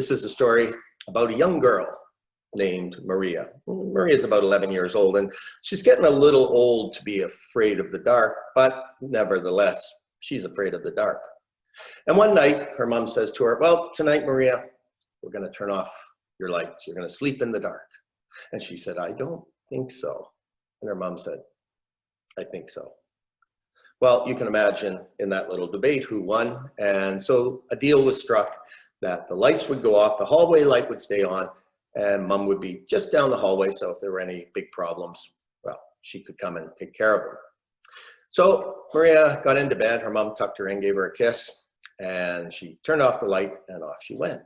This is a story about a young girl named Maria. Maria's about 11 years old, and she's getting a little old to be afraid of the dark, but nevertheless, she's afraid of the dark. And one night, her mom says to her, well, tonight, Maria, we're going to turn off your lights. You're going to sleep in the dark. And she said, I don't think so. And her mom said, I think so. Well, you can imagine in that little debate who won. And so a deal was struck that the lights would go off, the hallway light would stay on, and mom would be just down the hallway. So if there were any big problems, well, she could come and take care of them. So Maria got into bed, her mom tucked her in, gave her a kiss, and she turned off the light and off she went.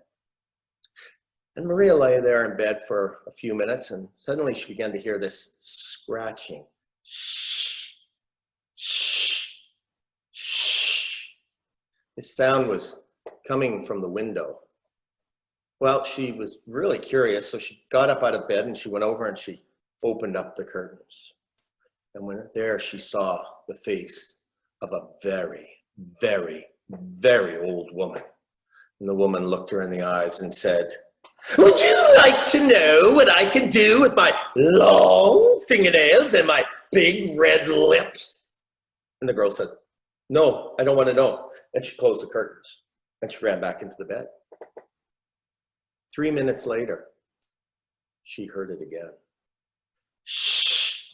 And Maria lay there in bed for a few minutes, and suddenly she began to hear this scratching. Shh, shh, shh. This sound was coming from the window. Well, she was really curious, so she got up out of bed and she went over and she opened up the curtains. And when there she saw the face of a very, very, very old woman. And the woman looked her in the eyes and said, would you like to know what I can do with my long fingernails and my big red lips? And the girl said, no, I don't want to know. And she closed the curtains and she ran back into the bed. 3 minutes later, she heard it again. Shh,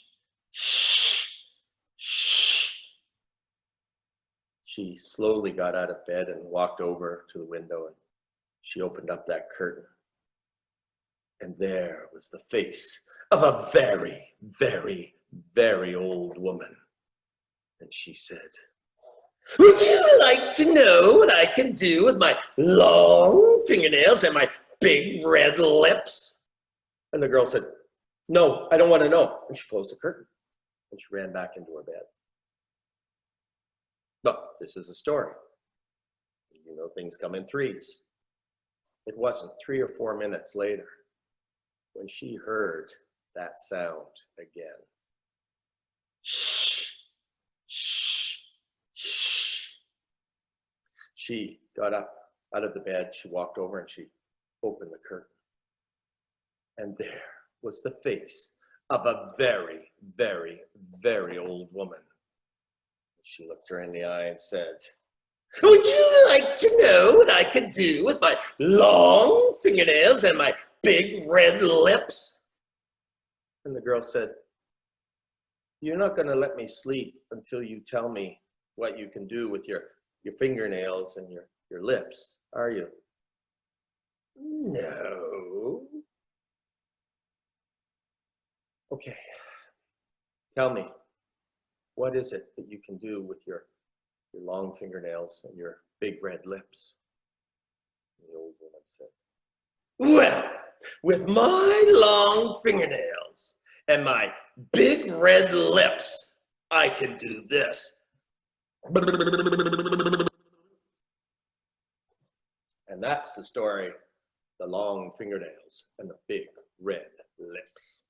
shh, shh. She slowly got out of bed and walked over to the window and she opened up that curtain. And there was the face of a very, very, very old woman. And she said, would you like to know what I can do with my long fingernails and my big red lips? And the girl said, no, I don't want to know. And she closed the curtain and she ran back into her bed. Look, this is a story. You know, things come in threes. It wasn't 3 or 4 minutes later when she heard that sound again. Shh, shh, shh. She got up out of the bed, she walked over and she opened the curtain. And there was the face of a very, very, very old woman. She looked her in the eye and said, would you like to know what I could do with my long fingernails and my big red lips? And the girl said, you're not going to let me sleep until you tell me what you can do with your fingernails and your lips, are you? No. Okay. Tell me, what is it that you can do with your long fingernails and your big red lips? And the old woman said, well, with my long fingernails and my big red lips, I can do this. And that's the story, the long fingernails and the big red lips.